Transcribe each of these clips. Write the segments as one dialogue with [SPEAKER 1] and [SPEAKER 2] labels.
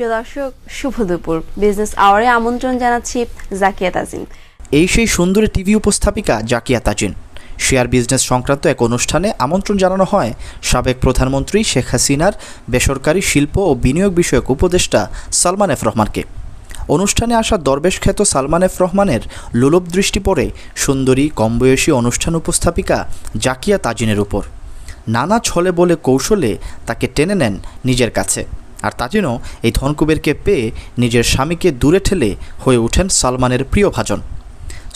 [SPEAKER 1] প্রিয় দর্শক, শুভ দুপুর। বিজনেস আওয়ারে আমন্ত্রণ জানাচ্ছি জাকিয়া তাজিন।
[SPEAKER 2] এই সেই সুন্দরী টিভি উপস্থাপিকা জাকিয়া তাজিন। শেয়ার বিজনেস সংক্রান্ত এক অনুষ্ঠানে আমন্ত্রণ জানানো হয় সাবেক প্রধানমন্ত্রী শেখ হাসিনার বেসরকারি শিল্প ও বিনিয়োগ বিষয়ক উপদেষ্টা সালমান এফ রহমানকে। অনুষ্ঠানে আসা দরবেশ খ্যাত সালমান এফ রহমানের লোলুপ দৃষ্টি পড়ে সুন্দরী কমবয়সী অনুষ্ঠান উপস্থাপিকা জাকিয়া তাজিনের উপর। নানা ছলে বলে কৌশলে তাকে টেনে নেন নিজের কাছে, আর তাজিনও এই ধনকুবেরকে পেয়ে নিজের স্বামীকে দূরে ঠেলে হয়ে ওঠেন সালমানের প্রিয়ভাজন।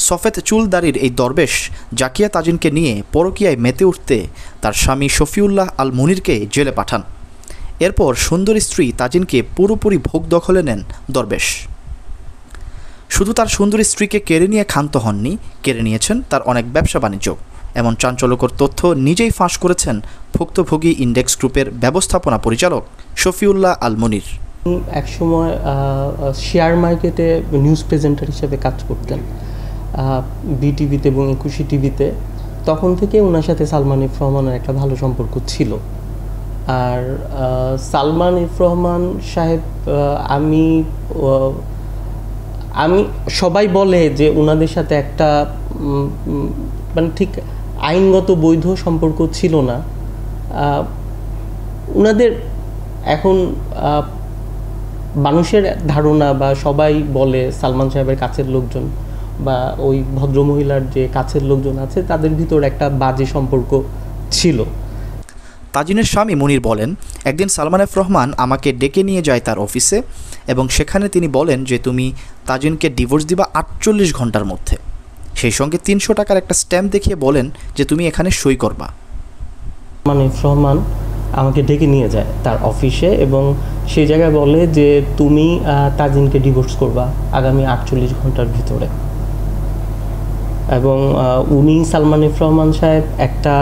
[SPEAKER 2] সফেদ চুলদারির এই দরবেশ জাকিয়া তাজিনকে নিয়ে পরকীয়ায় মেতে উঠতে তার স্বামী শফিউল্লাহ আল মুনিরকে জেলে পাঠান। এরপর সুন্দরী স্ত্রী তাজিনকে পুরোপুরি ভোগ দখলে নেন দরবেশ। শুধু তার সুন্দরী স্ত্রীকে কেড়ে নিয়ে ক্ষান্ত হননি, কেড়ে নিয়েছেন তার অনেক ব্যবসা বাণিজ্য। এমন চাঞ্চল্যকর তথ্য নিজেই ফাঁস করেছেন ভুক্তভোগী ইন্ডেক্স গ্রুপের ব্যবস্থাপনা পরিচালক শফিউল্লাহ আল মুনির।
[SPEAKER 3] একসময় শেয়ার মার্কেটে নিউজ প্রেজেন্টার হিসেবে কাজ করতেন বিটিভিতে এবং 21 টিভিতে। তখন থেকে ওনার সাথে সালমান এফ রহমানের একটা ভালো সম্পর্ক ছিল। আর সালমান এফ রহমান সাহেব, আমি সবাই বলে যে ওনাদের সাথে একটা মানে ঠিক আইনগত বৈধ সম্পর্ক ছিল না। ওনাদের এখন মানুষের ধারণা বা সবাই বলে সালমান সাহেবের কাছের লোকজন বা ওই ভদ্রমহিলার যে কাছের লোকজন আছে তাদের ভিতর একটা বাজে সম্পর্ক ছিল।
[SPEAKER 2] তাজিনের স্বামী মুনির বলেন, একদিন সালমান এফ রহমান আমাকে ডেকে নিয়ে যায় তার অফিসে এবং সেখানে তিনি বলেন যে তুমি তাজিনকে ডিভোর্স দিবা 48 ঘন্টার মধ্যে। সেই সঙ্গে 300 টাকার একটা স্ট্যাম্প দেখিয়ে বলেন যে তুমি এখানে সই করবা।
[SPEAKER 3] সালমান এফ রহমান আমাকে ডেকে নিয়ে যায় তার অফিসে এবং সেই জায়গায় বলে যে তুমি তাজিনকে ডিভোর্স করবা আগামী 48 ঘন্টার ভিতরে। এবং উনি সালমান এফ রহমান সাহেব একটা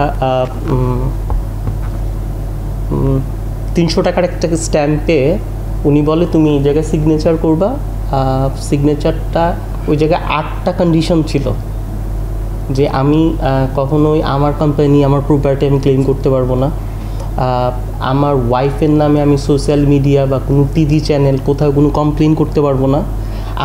[SPEAKER 3] 300 টাকার একটা স্ট্যাম্পে উনি বলে তুমি এই জায়গায় সিগনেচার করবা। সিগনেচারটা ওই জায়গায় 8টা কন্ডিশন ছিল যে আমি কখনোই আমার কোম্পানি আমার প্রপার্টি আমি ক্লেম করতে পারবো না, আমার ওয়াইফের নামে আমি সোশ্যাল মিডিয়া বা কোনো টিভি চ্যানেল কোথাও কোনো কমপ্লেন করতে পারবো না,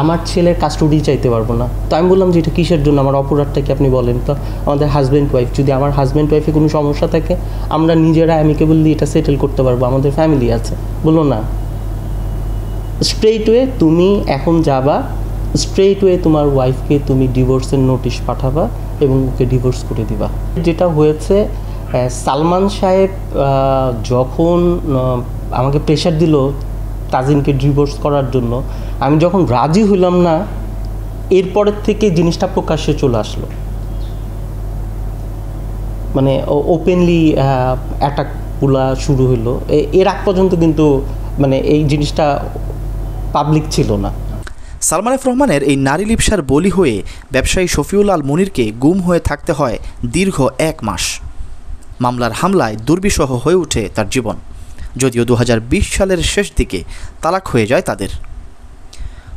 [SPEAKER 3] আমার ছেলের কাস্টডি চাইতে পারবো না। তো আমি বললাম যে এটা কিসের জন্য, আমার অপরাধটা কি আপনি বলেন। তো আমাদের হাজব্যান্ড ওয়াইফ, যদি আমার হাজব্যান্ড ওয়াইফে কোনো সমস্যা থাকে আমরা নিজেরা অ্যামিকেবলি এটা সেটেল করতে পারবো, আমাদের ফ্যামিলি আছে। বললো না, স্ট্রেইট ওয়ে তুমি এখন যাবা, স্ট্রেইট ওয়ে তোমার ওয়াইফকে তুমি ডিভোর্সের নোটিশ পাঠাবা এবং ওকে ডিভোর্স করে দিবা। যেটা হয়েছে, সালমান সাহেব যখন আমাকে প্রেশার দিল তাজিনকে ডিভোর্স করার জন্য, আমি যখন রাজি হইলাম না, এরপরের থেকে জিনিসটা প্রকাশ্যে চলে আসলো। মানে ওপেনলি অ্যাটাকগুলা শুরু হইলো। এর আগ পর্যন্ত কিন্তু মানে এই জিনিসটা পাবলিক ছিল না।
[SPEAKER 2] সালমান এফ রহমানের এই নারী লিপ্সার বলি হয়ে ব্যবসায়ী শফিউল্লাহ আল মুনিরকে গুম হয়ে থাকতে হয় দীর্ঘ 1 মাস। মামলার হামলায় দুর্বিষহ হয়ে ওঠে তার জীবন, যদিও 2020 সালের শেষ দিকে তালাক হয়ে যায় তাদের।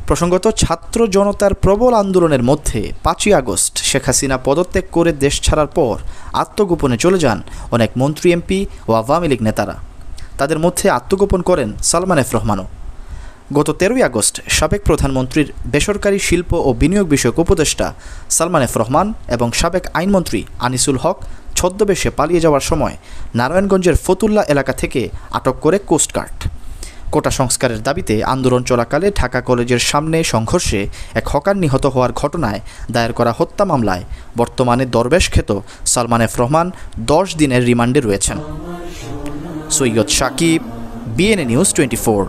[SPEAKER 2] প্রসঙ্গত, ছাত্র জনতার প্রবল আন্দোলনের মধ্যে 5ই আগস্ট শেখ হাসিনা পদত্যাগ করে দেশ ছাড়ার পর আত্মগোপনে চলে যান অনেক মন্ত্রী, এমপি ও আওয়ামী লীগ নেতারা। তাদের মধ্যে আত্মগোপন করেন সালমান এফ রহমানও। গত 13ই আগস্ট সাবেক প্রধানমন্ত্রীর বেসরকারি শিল্প ও বিনিয়োগ বিষয়ক উপদেষ্টা সালমান এফ রহমান এবং সাবেক আইনমন্ত্রী আনিসুল হক ছদ্মবেশে পালিয়ে যাওয়ার সময় নারায়ণগঞ্জের ফতুল্লা এলাকা থেকে আটক করে কোস্টগার্ড। কোটা সংস্কারের দাবিতে আন্দোলন চলাকালে ঢাকা কলেজের সামনে সংঘর্ষে এক হকার নিহত হওয়ার ঘটনায় দায়ের করা হত্যা মামলায় বর্তমানে দরবেশ খ্যাত সালমান এফ রহমান 10 দিনের রিমান্ডে রয়েছেন। Syed Sakib, BNA news 24।